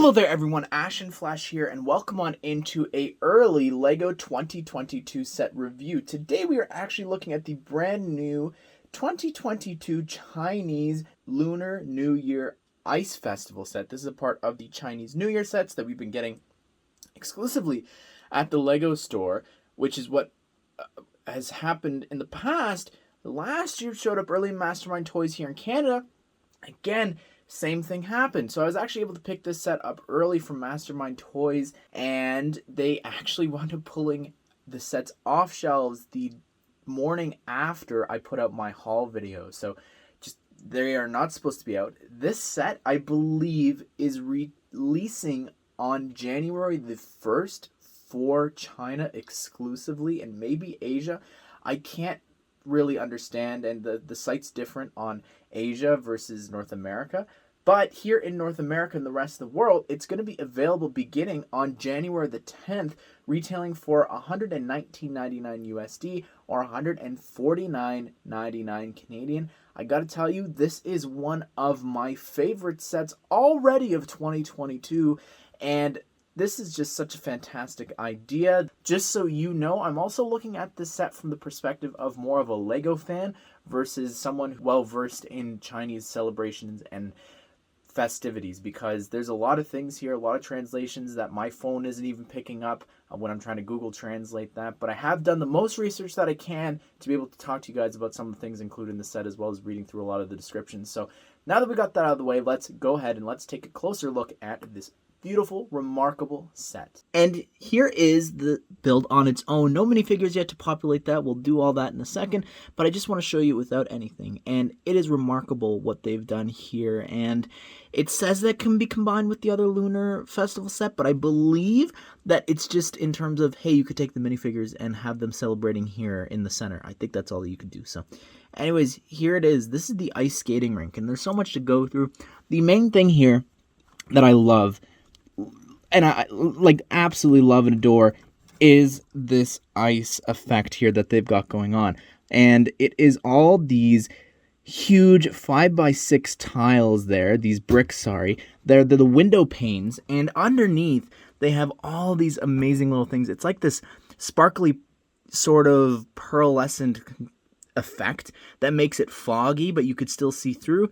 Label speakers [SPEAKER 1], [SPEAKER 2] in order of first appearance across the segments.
[SPEAKER 1] Hello there everyone, Ashnflash here, and welcome on into a early LEGO 2022 set review. Today we are actually looking at the brand new 2022 Chinese Lunar New Year Ice Festival set. This is a part of the Chinese New Year sets that we've been getting exclusively at the LEGO store, which is what has happened in the past. Last year showed up early in Mastermind Toys here in Canada. Again, same thing happened. So I was actually able to pick this set up early from Mastermind Toys, and they actually wound up pulling the sets off shelves the morning after I put out my haul video. So just they are not supposed to be out. This set, I believe, is releasing on January the 1st for China exclusively and maybe Asia. I can't really understand, and the site's different on Asia versus North America, but here in North America and the rest of the world, it's going to be available beginning on January the 10th, retailing for $119.99 USD or $149.99 Canadian. I gotta tell you, this is one of my favorite sets already of 2022, and this is just such a fantastic idea. Just so you know, I'm also looking at this set from the perspective of more of a LEGO fan versus someone well-versed in Chinese celebrations and festivities, because there's a lot of things here, a lot of translations that my phone isn't even picking up when I'm trying to Google translate that. But I have done the most research that I can to be able to talk to you guys about some of the things included in the set, as well as reading through a lot of the descriptions. So now that we got that out of the way, let's go ahead and let's take a closer look at this beautiful, remarkable set. And here is the build on its own. No minifigures yet to populate that. We'll do all that in a second, but I just want to show you without anything. And it is remarkable what they've done here. And it says that it can be combined with the other Lunar Festival set, but I believe that it's just in terms of, hey, you could take the minifigures and have them celebrating here in the center. I think that's all that you could do. So anyways, here it is. This is the ice skating rink, and there's so much to go through. The main thing here that I love, and I like absolutely love and adore, is this ice effect here that they've got going on. And it is all these huge 5x6 tiles there, these bricks, sorry. They're the window panes, and underneath they have all these amazing little things. It's like this sparkly sort of pearlescent effect that makes it foggy, but you could still see through.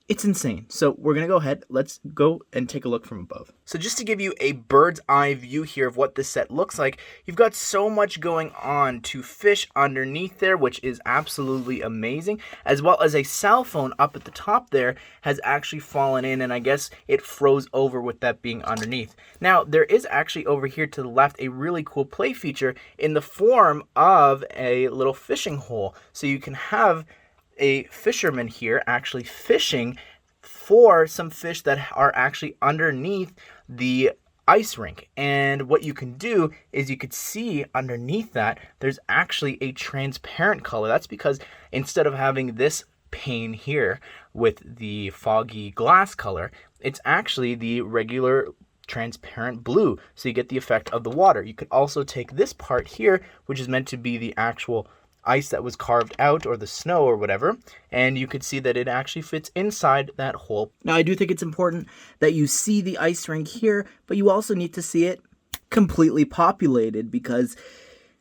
[SPEAKER 1] It's insane. So we're going to go ahead. Let's go and take a look from above. So just to give you a bird's eye view here of what this set looks like, you've got so much going on to fish underneath there, which is absolutely amazing, as well as a cell phone up at the top there has actually fallen in, and I guess it froze over with that being underneath. Now, there is actually over here to the left a really cool play feature in the form of a little fishing hole. So you can have a fisherman here actually fishing for some fish that are actually underneath the ice rink. And what you can do is you could see underneath that there's actually a transparent color. That's because instead of having this pane here with the foggy glass color, it's actually the regular transparent blue, so you get the effect of the water. You could also take this part here, which is meant to be the actual ice that was carved out, or the snow or whatever, and you could see that it actually fits inside that hole. Now, I do think it's important that you see the ice rink here, but you also need to see it completely populated, because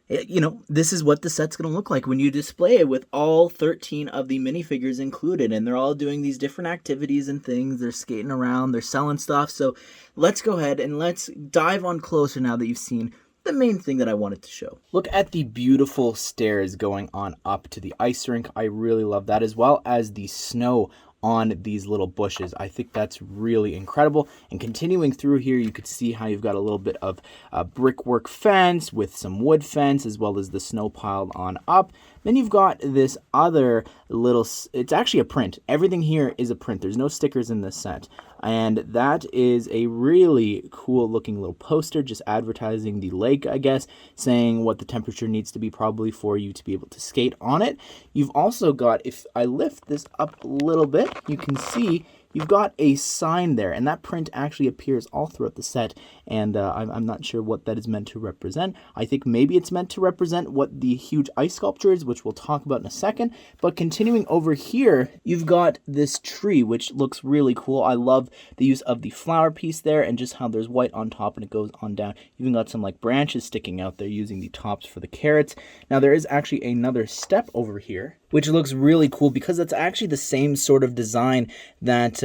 [SPEAKER 1] you know, this is what the set's going to look like when you display it with all 13 of the minifigures included, and they're all doing these different activities and things. They're skating around, they're selling stuff. So let's go ahead and let's dive on closer now that you've seen the main thing that I wanted to show. Look at the beautiful stairs going on up to the ice rink. I really love that, as well as the snow on these little bushes. I think that's really incredible. And continuing through here, you could see how you've got a little bit of a brickwork fence with some wood fence, as well as the snow piled on up. Then you've got this other little, it's actually a print. Everything here is a print. There's no stickers in this set. And that is a really cool looking little poster, just advertising the lake, I guess, saying what the temperature needs to be probably for you to be able to skate on it. You've also got, if I lift this up a little bit, you can see you've got a sign there, and that print actually appears all throughout the set, and I'm not sure what that is meant to represent. I think maybe it's meant to represent what the huge ice sculpture is, which we'll talk about in a second. But continuing over here, you've got this tree, which looks really cool. I love the use of the flower piece there, and just how there's white on top and it goes on down. You've even got some like branches sticking out there using the tops for the carrots. Now there is actually another step over here, which looks really cool because that's actually the same sort of design that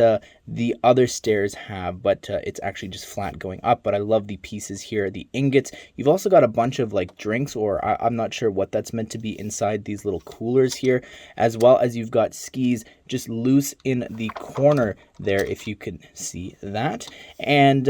[SPEAKER 1] the other stairs have, but it's actually just flat going up. But I love the pieces here, the ingots. You've also got a bunch of like drinks, or I'm not sure what that's meant to be, inside these little coolers here, as well as you've got skis just loose in the corner there, if you can see that. And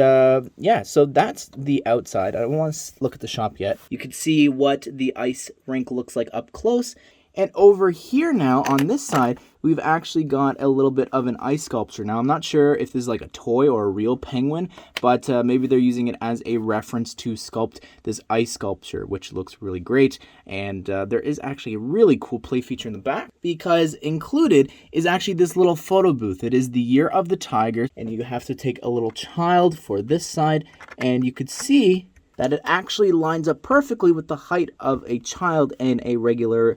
[SPEAKER 1] yeah, so that's the outside. I don't want to look at the shop yet. You can see what the ice rink looks like up close. And over here now, on this side, we've actually got a little bit of an ice sculpture. Now, I'm not sure if this is like a toy or a real penguin, but maybe they're using it as a reference to sculpt this ice sculpture, which looks really great. And there is actually a really cool play feature in the back, because included is actually this little photo booth. It is the year of the tiger, and you have to take a little child for this side, and you could see that it actually lines up perfectly with the height of a child in a regular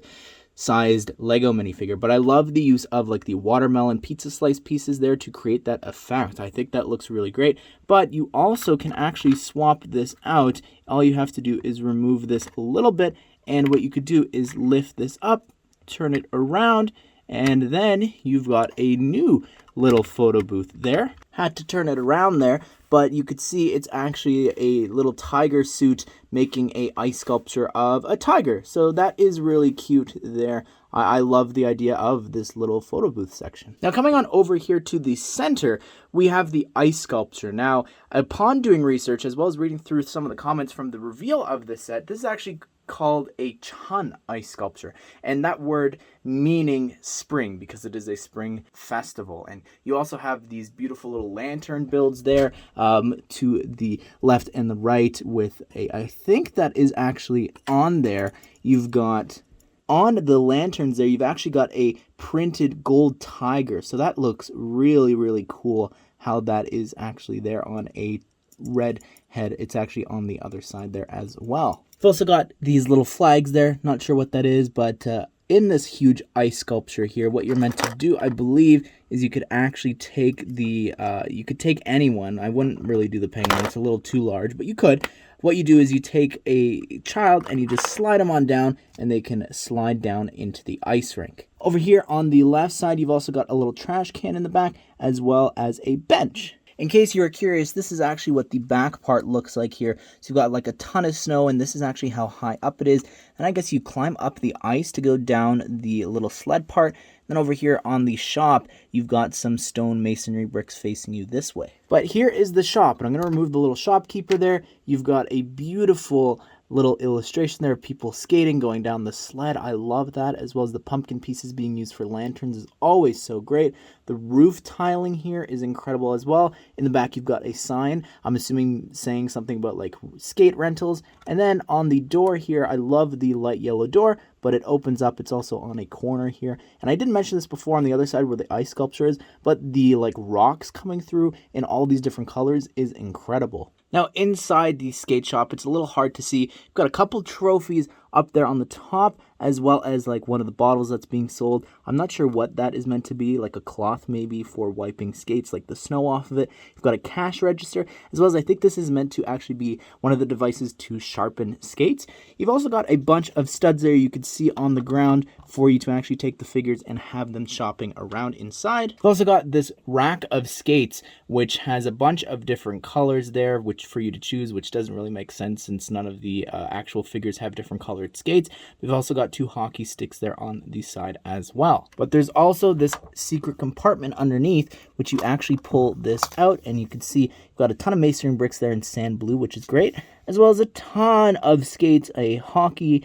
[SPEAKER 1] sized Lego minifigure. But I love the use of like the watermelon pizza slice pieces there to create that effect. I think that looks really great. But you also can actually swap this out. All you have to do is remove this a little bit, and what you could do is lift this up, turn it around, and then you've got a new little photo booth there. Had to turn it around there, but you could see it's actually a little tiger suit making a ice sculpture of a tiger. So that is really cute there. I love the idea of this little photo booth section. Now coming on over here to the center, we have the ice sculpture. Now, upon doing research, as well as reading through some of the comments from the reveal of this set, this is actually called a Chun ice sculpture, and that word meaning spring, because it is a spring festival. And you also have these beautiful little lantern builds there to the left and the right with I think that is actually on there. You've got on the lanterns there, you've actually got a printed gold tiger. So that looks really, really cool how that is actually there on a red head. It's actually on the other side there as well. We've also got these little flags there. Not sure what that is, but in this huge ice sculpture here, what you're meant to do, I believe, is you could actually take you could take anyone. I wouldn't really do the penguin. It's a little too large, but you could. What you do is you take a child and you just slide them on down, and they can slide down into the ice rink. Over here on the left side, you've also got a little trash can in the back, as well as a bench. In case you were curious, this is actually what the back part looks like here. So you've got like a ton of snow, and this is actually how high up it is. And I guess you climb up the ice to go down the little sled part. Then over here on the shop, you've got some stone masonry bricks facing you this way. But here is the shop, and I'm going to remove the little shopkeeper there. You've got a beautiful little illustration there of people skating, going down the sled. I love that, as well as the pumpkin pieces being used for lanterns is always so great. The roof tiling here is incredible as well. In the back, you've got a sign, I'm assuming saying something about like skate rentals. And then on the door here, I love the light yellow door, but it opens up. It's also on a corner here. And I didn't mention this before on the other side where the ice sculpture is, but the like rocks coming through in all these different colors is incredible. Now, inside the skate shop, it's a little hard to see. You've got a couple trophies up there on the top, as well as like one of the bottles that's being sold. I'm not sure what that is meant to be, like a cloth maybe for wiping skates, like the snow off of it. You've got a cash register, as well as I think this is meant to actually be one of the devices to sharpen skates. You've also got a bunch of studs there you could see on the ground for you to actually take the figures and have them shopping around inside. You've also got this rack of skates, which has a bunch of different colors there, which for you to choose, which doesn't really make sense since none of the actual figures have different colored skates. We've also got two hockey sticks there on the side as well. But there's also this secret compartment underneath, which you actually pull this out, and you can see you've got a ton of masonry bricks there in sand blue, which is great, as well as a ton of skates, a hockey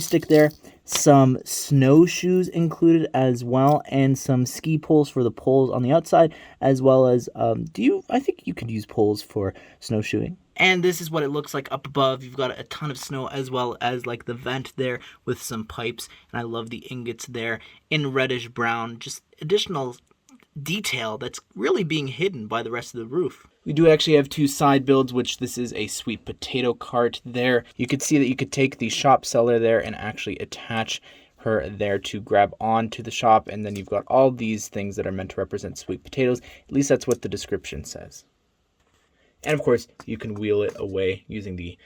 [SPEAKER 1] stick there, some snowshoes included as well, and some ski poles for the poles on the outside, as well as I think you could use poles for snowshoeing. And this is what it looks like up above. You've got a ton of snow, as well as like the vent there with some pipes. And I love the ingots there in reddish brown. Just additional detail that's really being hidden by the rest of the roof. We do actually have two side builds, which this is a sweet potato cart there. You could see that you could take the shop seller there and actually attach her there to grab onto the shop, and then you've got all these things that are meant to represent sweet potatoes. At least that's what the description says. And of course, you can wheel it away using the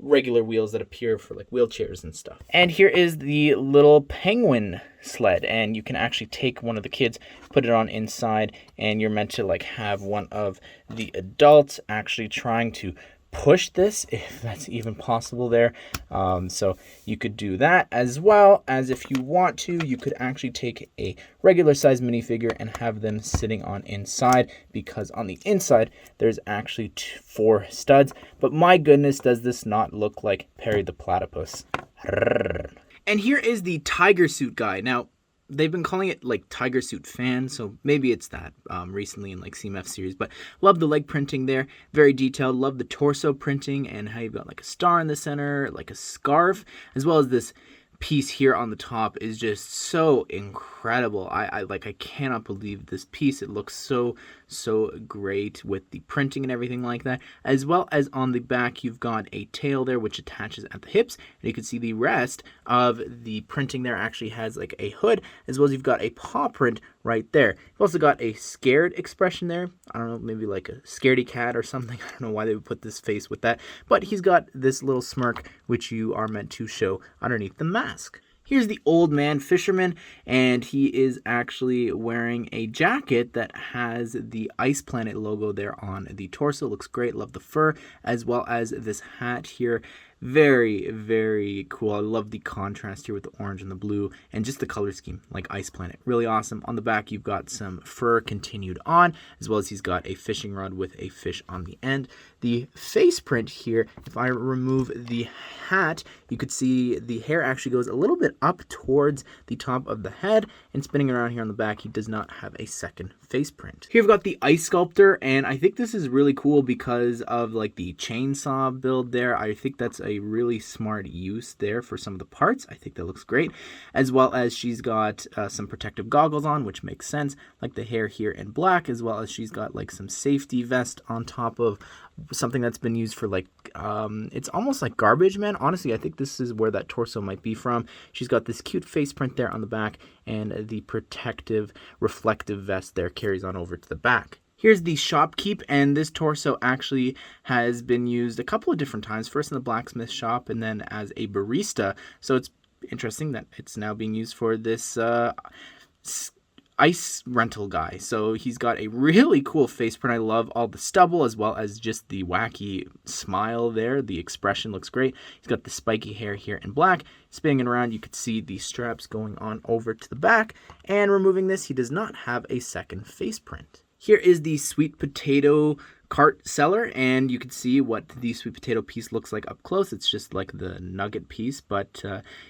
[SPEAKER 1] regular wheels that appear for like wheelchairs and stuff. And here is the little penguin sled, and you can actually take one of the kids, put it on inside, and you're meant to like have one of the adults actually trying to push this, if that's even possible there. So you could do that, as well as if you want to, you could actually take a regular size minifigure and have them sitting on inside, because on the inside there's actually 4 studs. But my goodness, does this not look like Perry the Platypus? And here is the tiger suit guy. Now, they've been calling it like Tiger Suit Fan, so maybe it's that recently in like CMF series. But love the leg printing there, very detailed. Love the torso printing and how you've got like a star in the center, like a scarf, as well as this piece here on the top is just so incredible. I cannot believe this piece. It looks so great with the printing and everything like that, as well as on the back you've got a tail there which attaches at the hips, and you can see the rest of the printing there actually has like a hood, as well as you've got a paw print right there. You've also got a scared expression there. I don't know, maybe like a scaredy cat or something. I don't know why they would put this face with that, but he's got this little smirk which you are meant to show underneath the mask. Here's the old man fisherman, and he is actually wearing a jacket that has the Ice Planet logo there on the torso. Looks great. Love the fur, as well as this hat here. Very cool. I love the contrast here with the orange and the blue, and just the color scheme like Ice Planet. Really awesome. On the back you've got some fur continued on, as well as he's got a fishing rod with a fish on the end. The face print here, if I remove the hat, you could see the hair actually goes a little bit up towards the top of the head, and spinning around here on the back, he does not have a second face print. Here we've got the ice sculptor, and I think this is really cool because of like the chainsaw build there. I think that's a really smart use there for some of the parts. I think that looks great, as well as she's got some protective goggles on, which makes sense, like the hair here in black, as well as she's got like some safety vest on top of something that's been used for like it's almost like garbage man. Honestly, I think this is where that torso might be from. She's got this cute face print there on the back, and the protective reflective vest there carries on over to the back. Here's the shopkeep, and this torso actually has been used a couple of different times, first in the blacksmith shop and then as a barista. So it's interesting that it's now being used for this ice rental guy. So he's got a really cool face print. I love all the stubble, as well as just the wacky smile there. The expression looks great. He's got the spiky hair here in black. Spinning it around, you could see the straps going on over to the back. And removing this, he does not have a second face print. Here is the sweet potato cart seller, and you can see what the sweet potato piece looks like up close. It's just like the nugget piece, but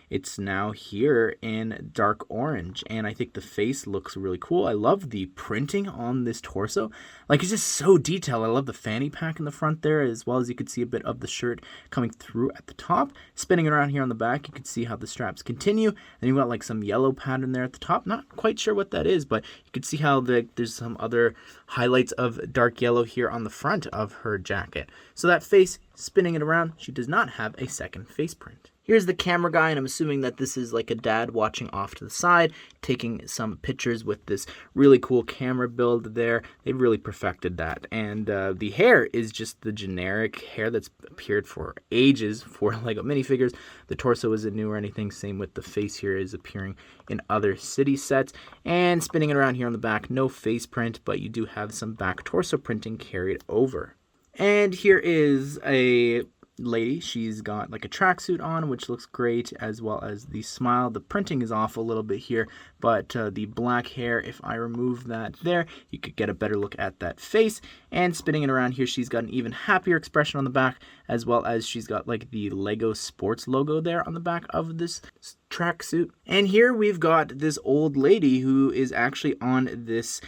[SPEAKER 1] it's now here in dark orange, and I think the face looks really cool. I love the printing on this torso. Like, it's just so detailed. I love the fanny pack in the front there, as well as you could see a bit of the shirt coming through at the top. Spinning it around here on the back, you can see how the straps continue, and you've got like some yellow pattern there at the top. Not quite sure what that is, but you can see how there's some other highlights of dark yellow here on the front of her jacket. So that face, spinning it around, she does not have a second face print. Here's the camera guy, and I'm assuming that this is like a dad watching off to the side, taking some pictures with this really cool camera build there. They've really perfected that. And the hair is just the generic hair that's appeared for ages for LEGO minifigures. The torso isn't new or anything. Same with the face here is appearing in other city sets. And spinning it around here on the back, no face print, but you do have some back torso printing carried over. And here is a lady. She's got like a tracksuit on, which looks great, as well as the smile. The printing is off a little bit here, but the black hair, if I remove that there, you could get a better look at that face. And spinning it around here, she's got an even happier expression on the back, as well as she's got like the LEGO Sports logo there on the back of this tracksuit. And here we've got this old lady who is actually on this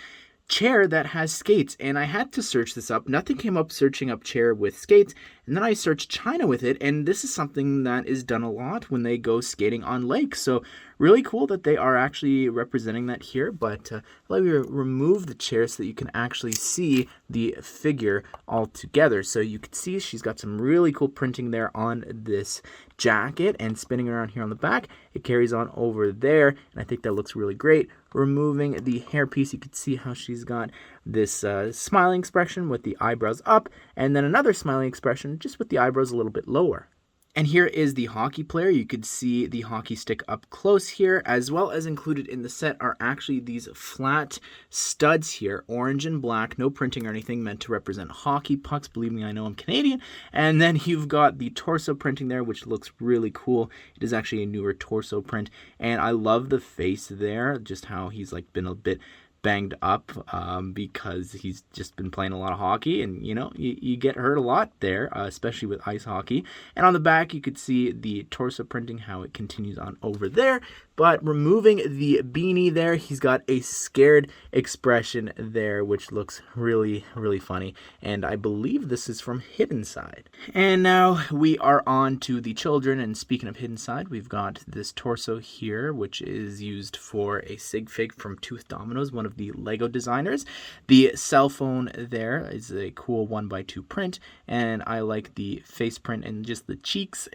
[SPEAKER 1] chair that has skates, and I had to search this up. Nothing came up searching up chair with skates, and then I searched China with it, and this is something that is done a lot when they go skating on lakes. So really cool that they are actually representing that here, but let me remove the chair so that you can actually see the figure all together. So you can see she's got some really cool printing there on this jacket, and spinning around here on the back, it carries on over there, and I think that looks really great. Removing the hairpiece, you can see how she's got this smiling expression with the eyebrows up, and then another smiling expression just with the eyebrows a little bit lower. And here is the hockey player. You could see the hockey stick up close here, as well as included in the set are actually these flat studs here, orange and black, no printing or anything, meant to represent hockey pucks. Believe me, I know I'm Canadian. And then you've got the torso printing there, which looks really cool. It is actually a newer torso print, and I love the face there, just how he's like been a bit banged up because he's just been playing a lot of hockey, and you get hurt a lot there, especially with ice hockey. And on the back you could see the torso printing, how it continues on over there. But removing the beanie there, he's got a scared expression there, which looks really, really funny. And I believe this is from Hidden Side. And now we are on to the children. And speaking of Hidden Side, we've got this torso here, which is used for a sig fig from Tooth Dominoes, one of the Lego designers. The cell phone there is a cool 1x2 print. And I like the face print and just the cheeks.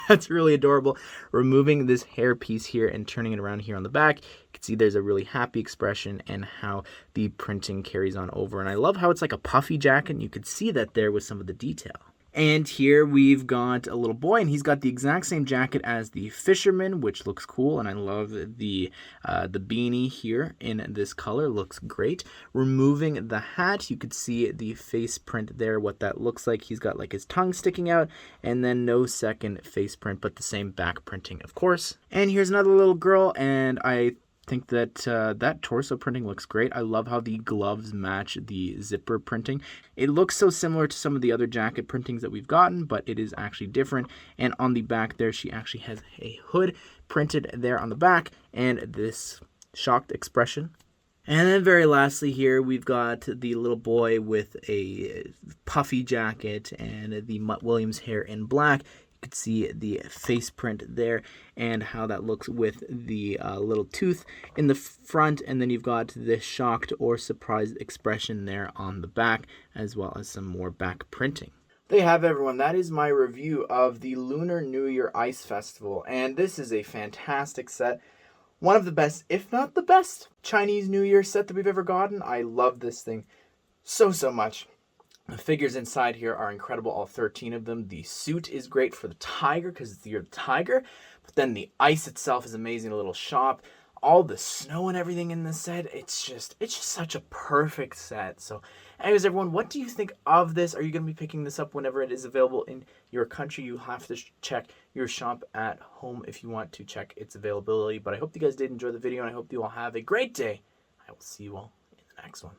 [SPEAKER 1] That's really adorable. Removing this hair piece here and turning it around here on the back, you can see there's a really happy expression and how the printing carries on over. And I love how it's like a puffy jacket, and you could see that there with some of the detail. And here we've got a little boy, and he's got the exact same jacket as the fisherman, which looks cool. And I love the beanie here in this color, looks great. Removing the hat, you could see the face print there, what that looks like. He's got like his tongue sticking out, and then no second face print, but the same back printing, of course. And here's another little girl, and I think that that torso printing looks great. I love how the gloves match the zipper printing. It looks so similar to some of the other jacket printings that we've gotten, but it is actually different. And on the back there, she actually has a hood printed there on the back, and this shocked expression. And then very lastly here, we've got the little boy with a puffy jacket and the Mutt Williams hair in black. You could see the face print there and how that looks with the little tooth in the front, and then you've got this shocked or surprised expression there on the back, as well as some more back printing. There you have it, everyone. That is my review of the Lunar New Year Ice Festival, and this is a fantastic set. One of the best, if not the best, Chinese New Year set that we've ever gotten. I love this thing so much. The figures inside here are incredible, all 13 of them. The suit is great for the tiger because you're the tiger. But then the ice itself is amazing, a little shop. All the snow and everything in this set, it's just such a perfect set. So anyways, everyone, what do you think of this? Are you going to be picking this up whenever it is available in your country? You have to check your shop at home if you want to check its availability. But I hope you guys did enjoy the video, and I hope you all have a great day. I will see you all in the next one.